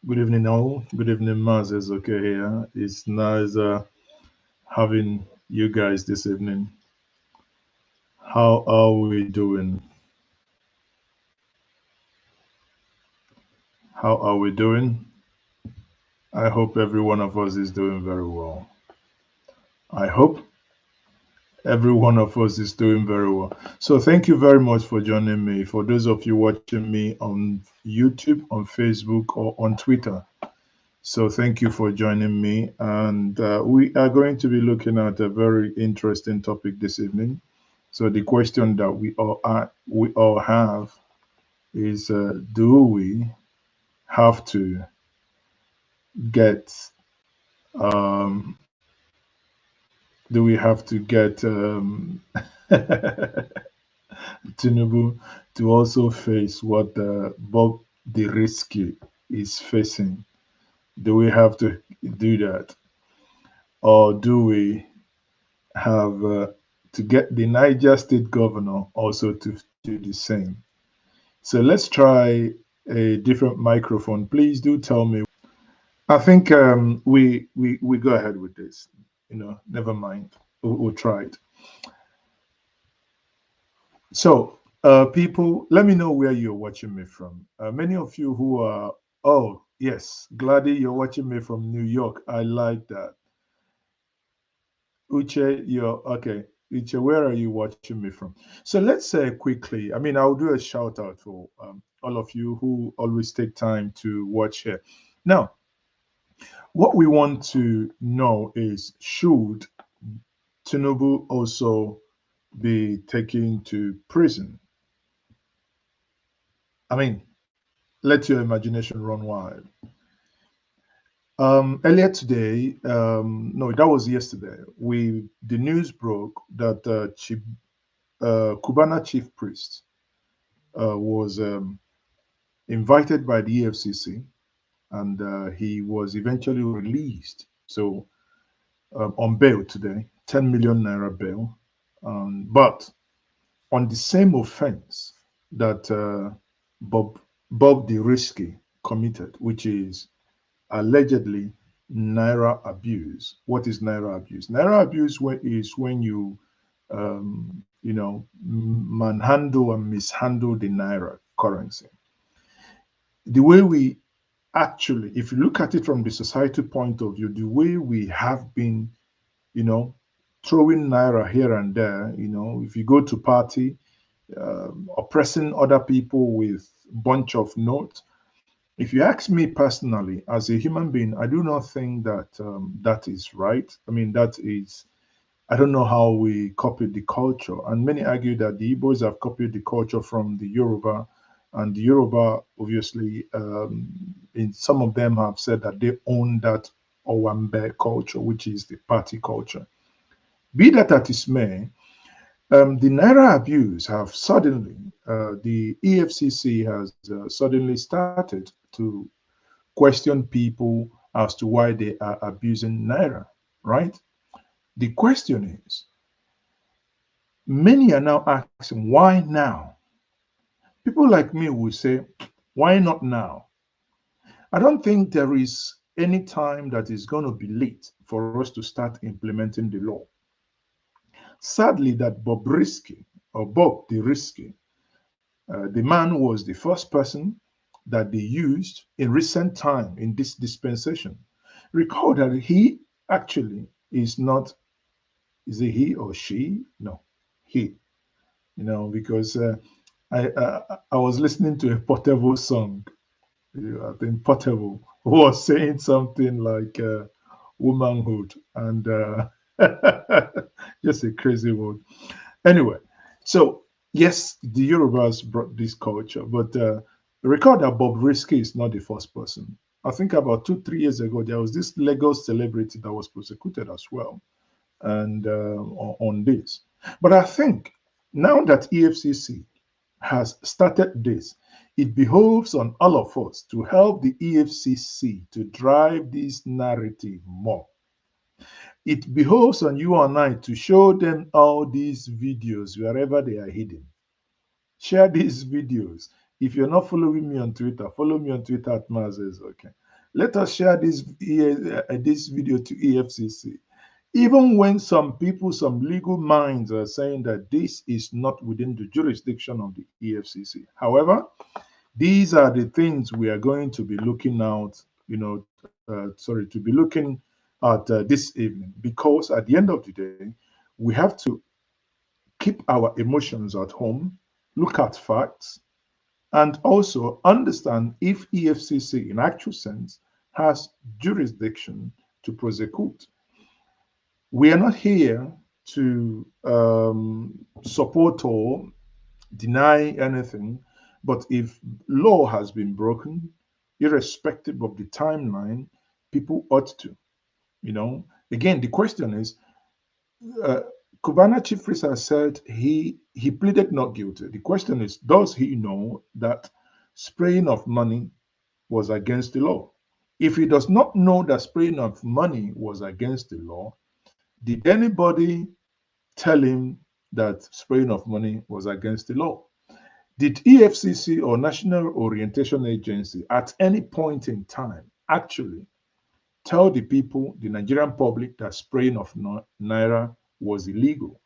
Good evening, all. Good evening, Maz. It's okay here. It's nice having you guys this evening. How are we doing? How are we doing? I hope every one of us is doing very well. I hope every one of us is doing very well. So, thank you very much for joining me. For those of you watching me on YouTube, on Facebook, or on Twitter. So, thank you for joining me. And we are going to be looking at a very interesting topic this evening. So the question that we all have is, do we have to get um, do we have to get Tinubu to also face what Bob the Risky is facing? Do we have to do that, or do we have to get the Niger State governor also to do the same? So let's try a different microphone. Please do tell me. I think we go ahead with this. Never mind. We'll try it. So, people, let me know where you're watching me from. Many of you who are, oh yes, Gladdy, you're watching me from New York. I like that. Uche, you're okay. Uche, where are you watching me from? So let's say quickly. I mean, I'll do a shout out for all of you who always take time to watch here. Now, what we want to know is, should Tinubu also be taken to prison? I mean, let your imagination run wild. Earlier today, no, that was yesterday. The news broke that Cubana ChiefPriest was invited by the EFCC, and he was eventually released. So on bail today, 10 million naira bail. But on the same offense that Bob Bob the Risky committed, which is allegedly Naira abuse. What is Naira abuse? Naira abuse is when you, manhandle and mishandle the Naira currency. The way we actually, if you look at it from the society point of view, the way we have been, you know, throwing Naira here and there, if you go to party, oppressing other people with bunch of notes. If you ask me personally, as a human being, I do not think that that is right. I mean, that is, I don't know how we copied the culture. And many argue that the Igbos have copied the culture from the Yoruba. And the Yoruba, obviously, in some of them have said that they own that Owambe culture, which is the party culture. Be that as it may, the Naira abuse have suddenly, the EFCC has suddenly started to question people as to why they are abusing Naira, right? The question is, many are now asking, why now? People like me will say, why not now? I don't think there is any time that is going to be late for us to start implementing the law. Sadly, that BobRisky or Bob the Risky, the man was the first person that they used in recent time in this dispensation. Recall that he actually is not, is it he or she? No, he. Because I was listening to a Portable song. I think Portable was saying something like womanhood and just a crazy word. Anyway, so yes, the Yorubas brought this culture, but recall that Bob Risky is not the first person. I think about 2, 3 years ago, there was this Lagos celebrity that was prosecuted as well, and on this. But I think now that EFCC has started this, it behoves on all of us to help the EFCC to drive this narrative more. It behoves on you and I to show them all these videos wherever they are hidden. Share these videos. If you're not following me on Twitter, follow me on Twitter at Mazes. Okay. Let us share this video to EFCC. Even when some people, some legal minds are saying that this is not within the jurisdiction of the EFCC. However, these are the things we are going to be looking out, to be looking at this evening, because at the end of the day, we have to keep our emotions at home, look at facts, and also understand if EFCC, in actual sense, has jurisdiction to prosecute. We are not here to support or deny anything, but if law has been broken, irrespective of the timeline, people ought to, Again, the question is, uh, Cubana ChiefPriest has said he pleaded not guilty. The question is, does he know that spraying of money was against the law? If he does not know that spraying of money was against the law, did anybody tell him that spraying of money was against the law? Did EFCC or National Orientation Agency at any point in time actually tell the people, the Nigerian public, that spraying of Naira was illegal?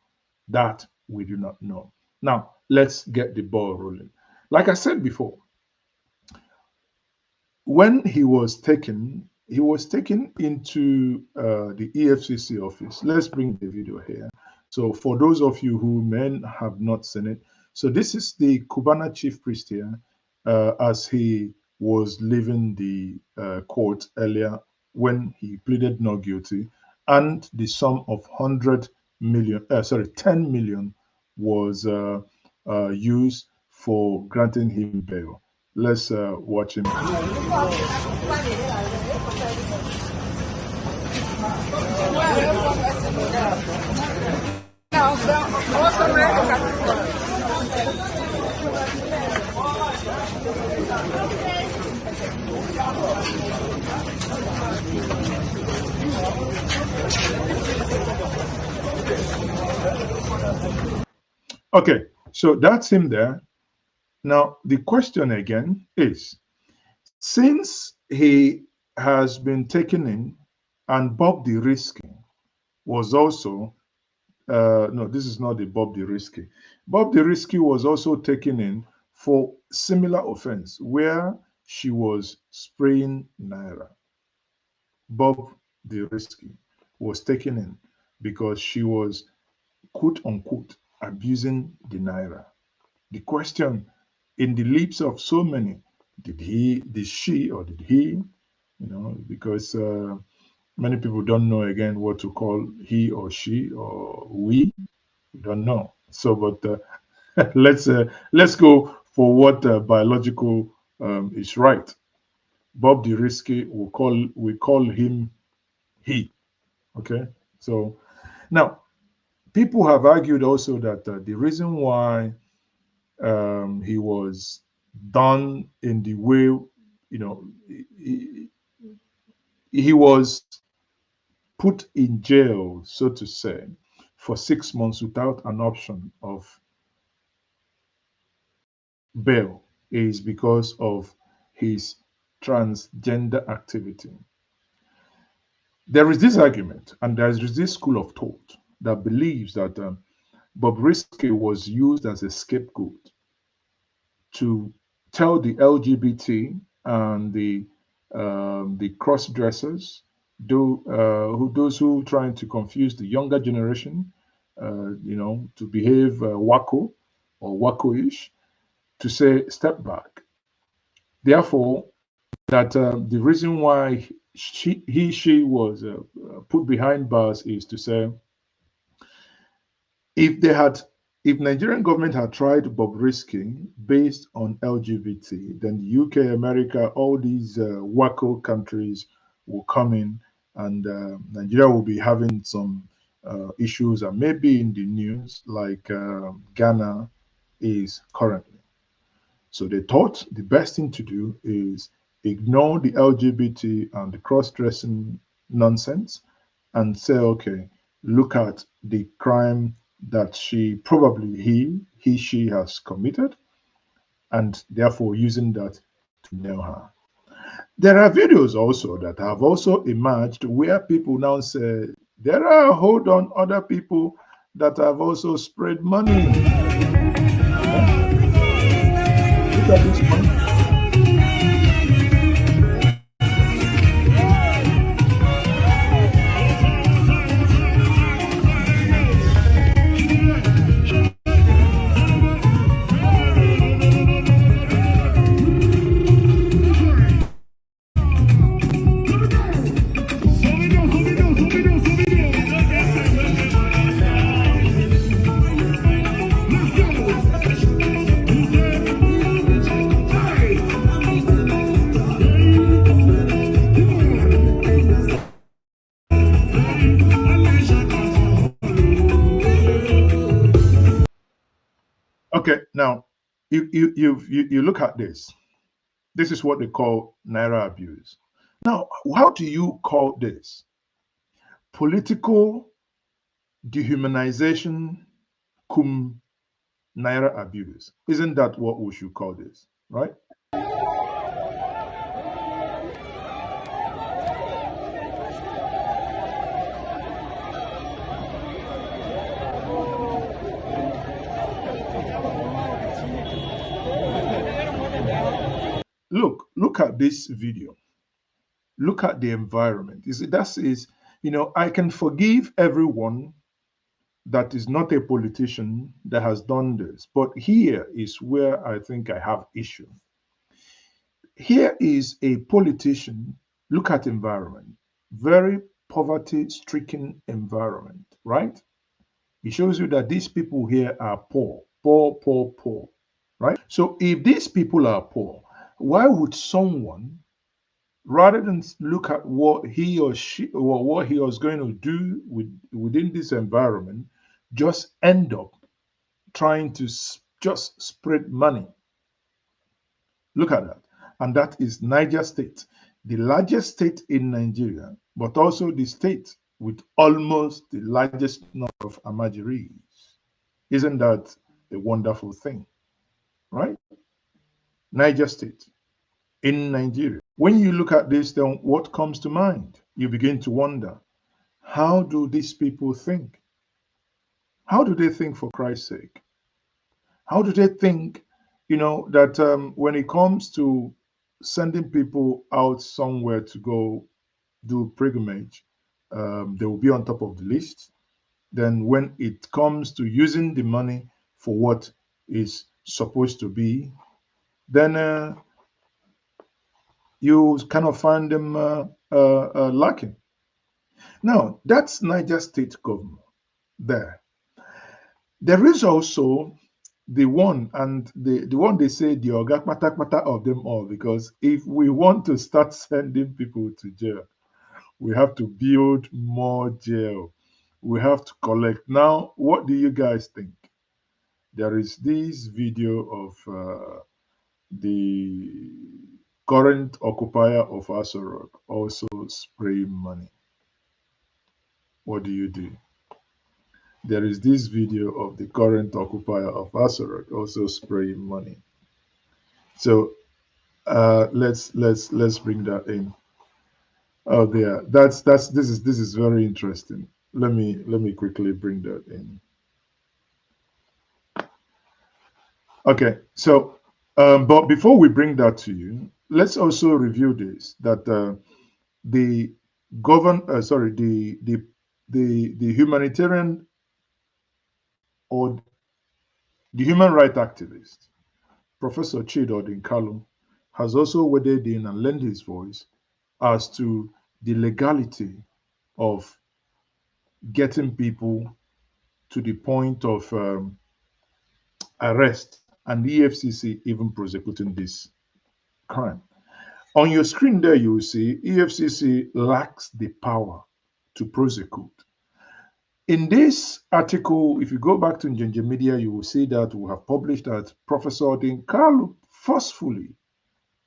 That we do not know. Now, let's get the ball rolling. Like I said before, when he was taken into the EFCC office. Let's bring the video here. So for those of you who may have not seen it, so this is the Cubana ChiefPriest here as he was leaving the court earlier when he pleaded not guilty, and the sum of 10 million was used for granting him bail. Let's watch him. Okay, so that's him there. Now, the question again is, since he has been taken in, and BobRisky was also, no, this is not the BobRisky. BobRisky was also taken in for similar offense where she was spraying Naira. BobRisky was taken in because she was, quote unquote, abusing the Naira. The question in the lips of so many, did she, or did he, because many people don't know again what to call he or she or we don't know. So, but let's go for what biological is right. BobRisky, we call him he. Okay, so now people have argued also that the reason why he was done in the way, he was put in jail, so to say, for 6 months without an option of bail is because of his transgender activity. There is this argument, and there is this school of thought that believes that BobRisky was used as a scapegoat to tell the LGBT and the cross dressers, those who trying to confuse the younger generation, to behave wacko or wacko-ish, to say step back. Therefore, that the reason why she was put behind bars is to say, if Nigerian government had tried BobRisky based on LGBT, then the UK, America, all these wacko countries will come in, and Nigeria will be having some issues and maybe in the news like Ghana is currently. So they thought the best thing to do is ignore the LGBT and the cross-dressing nonsense and say, okay, look at the crime that she has committed, and therefore using that to nail her. There are videos also that have also emerged where people now say there are a hold on other people that have also spread money. Look at this one. Okay, now you look at this. This is what they call Naira abuse. Now, how do you call this? Political dehumanization cum Naira abuse. Isn't that what we should call this, right? Look at this video. Look at the environment. You see, that is, I can forgive everyone that is not a politician that has done this. But here is where I think I have issue. Here is a politician. Look at environment. Very poverty-stricken environment, right? It shows you that these people here are poor, poor, poor, poor, right? So if these people are poor, why would someone, rather than look at what he or she or what he was going to do within this environment, just end up trying to just spread money? Look at that. And that is Niger State, the largest state in Nigeria, but also the state with almost the largest number of Amajiris. Isn't that a wonderful thing, right? Niger State in Nigeria. When you look at this, then what comes to mind? You begin to wonder, how do these people think? How do they think, for Christ's sake? How do they think, that when it comes to sending people out somewhere to go do pilgrimage, they will be on top of the list? Then when it comes to using the money for what is supposed to be, then you kind of find them lacking. Now, that's Niger State government there. There is also the one, and the one they say the oga kpata of them all, because if we want to start sending people to jail, we have to build more jail. We have to collect. Now, what do you guys think? There is this video of the current occupier of Asorok also spraying money. What do you do? There is this video of the current occupier of Asorok also spraying money. So let's bring that in. Oh, there. This is very interesting. Let me quickly bring that in. Okay, so but before we bring that to you, let's also review this, that the the humanitarian or the human rights activist, Professor Chido Dinkalu, has also waded in and lent his voice as to the legality of getting people to the point of arrest, and the EFCC even prosecuting this crime. On your screen there, you will see EFCC lacks the power to prosecute. In this article, if you go back to Njenje Media, you will see that we have published that Professor Dinkalu forcefully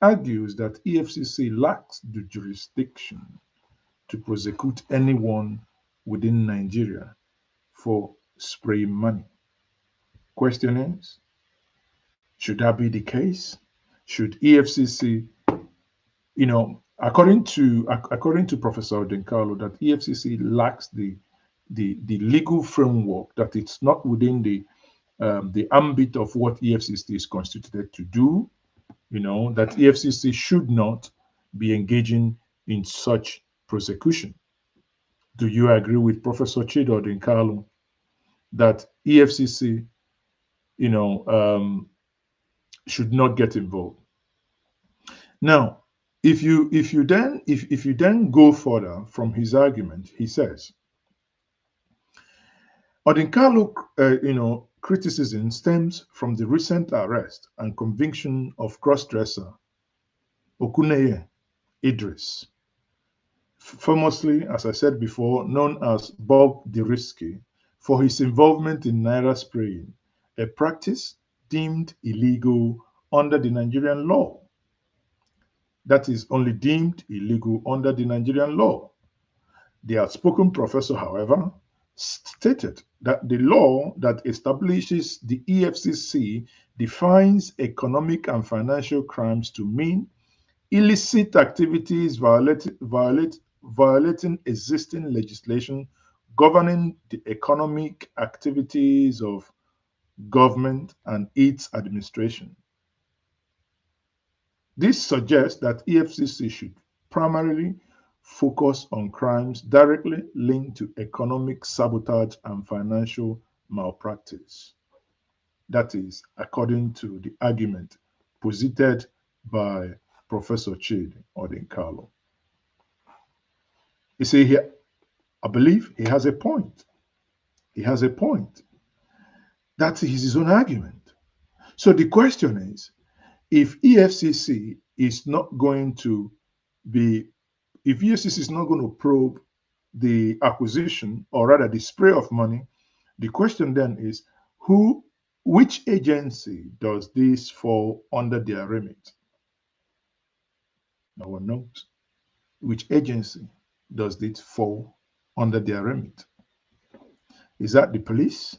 argues that EFCC lacks the jurisdiction to prosecute anyone within Nigeria for spraying money. Question is, should that be the case? Should EFCC according to Professor Denkalo, that EFCC lacks the legal framework, that it's not within the ambit of what EFCC is constituted to do. That EFCC should not be engaging in such prosecution. Do you agree with Professor Chido Denkalo that EFCC, should not get involved? Now, if you then go further from his argument, he says, Odinkalo, criticism stems from the recent arrest and conviction of crossdresser Okuneye Idris, famously, as I said before, known as BobRisky, for his involvement in Naira spraying, a practice deemed illegal under the Nigerian law. That is only deemed illegal under the Nigerian law. The outspoken professor, however, stated that the law that establishes the EFCC defines economic and financial crimes to mean illicit activities violating existing legislation governing the economic activities of government and its administration. This suggests that EFCC should primarily focus on crimes directly linked to economic sabotage and financial malpractice. That is, according to the argument posited by Professor Chidi Odinkalo. You see here, I believe he has a point. He has a point. That is his own argument. So the question is, if EFCC is not going to if EFCC is not going to probe the acquisition, or rather the spray of money, the question then is, which agency does this fall under their remit? No one knows. Which agency does this fall under their remit? Is that the police?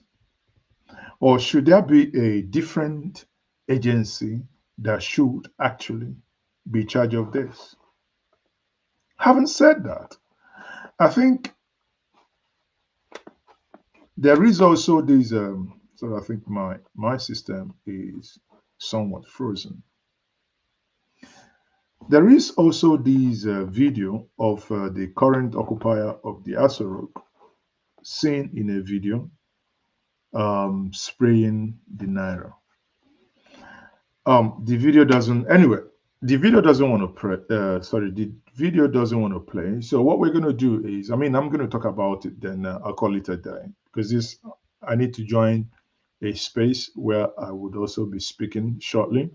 Or should there be a different agency that should actually be in charge of this? Having said that, I think there is also this, so I think my system is somewhat frozen. There is also this video of the current occupier of the Aso Rock seen in a video spraying the Naira. The video doesn't, anyway, the video doesn't want to play. The video doesn't want to play. So what we're going to do is, I'm going to talk about it, then I'll call it a day, because I need to join a space where I would also be speaking shortly.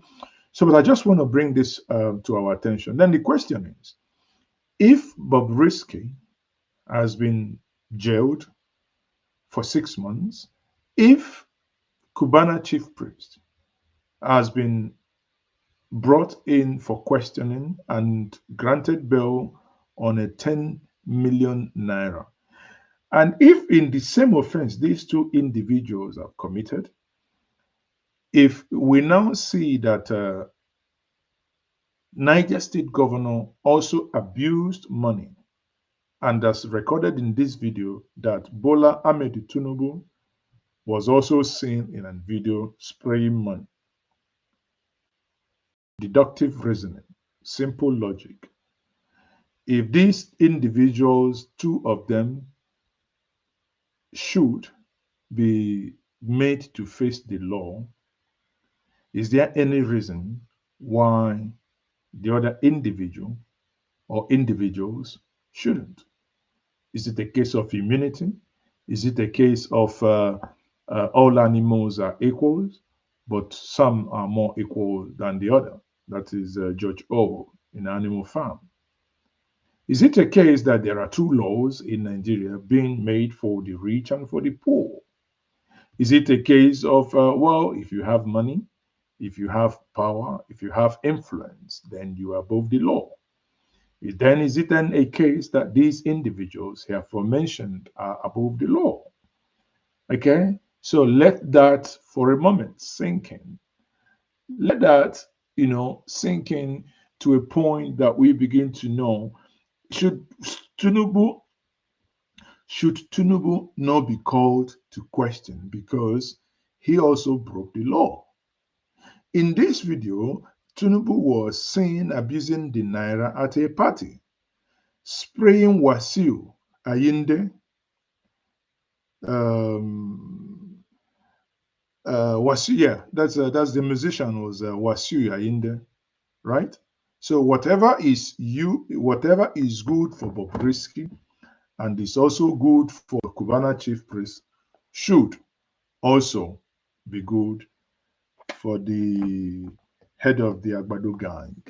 So, but I just want to bring this to our attention. Then the question is, if BobRisky has been jailed for 6 months, if Cubana ChiefPriest has been brought in for questioning and granted bail on a 10 million naira, and if in the same offense these two individuals are committed, if we now see that Niger State Governor also abused money, and as recorded in this video, that Bola Ahmed Tinubu was also seen in a video spraying money. Deductive reasoning, simple logic. If these individuals, two of them, should be made to face the law, is there any reason why the other individual or individuals shouldn't? Is it a case of immunity? Is it a case of all animals are equals, but some are more equal than the other? That is George Orwell in Animal Farm. Is it a case that there are two laws in Nigeria being made for the rich and for the poor? Is it a case of, well, if you have money, if you have power, if you have influence, then you are above the law? Then is it then a case that these individuals here mentioned are above the law? Okay, so let that for a moment sink in. Let that, sink in to a point that we begin to know, should Tinubu not be called to question because he also broke the law? In this video, Tinubu was seen abusing the Naira at a party, spraying Wasiu Ayinde, Wasiu, yeah, that's the musician was Wasiu Ayinde, right? So whatever is good for BobRisky and is also good for Cubana ChiefPriest should also be good for the head of the Agbado gang,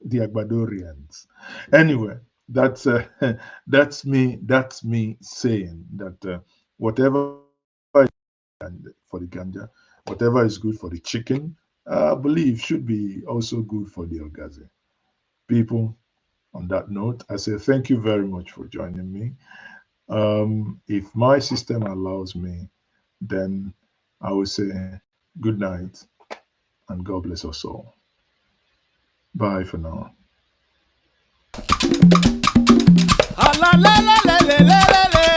the Agbadorians. Anyway, that's that's me saying that whatever is for the ganja, whatever is good for the chicken, I believe should be also good for the Ogaze. People, on that note, I say thank you very much for joining me. If my system allows me, then I will say good night and God bless us all. Bye for now. Ah, la, la, la, la, la, la, la.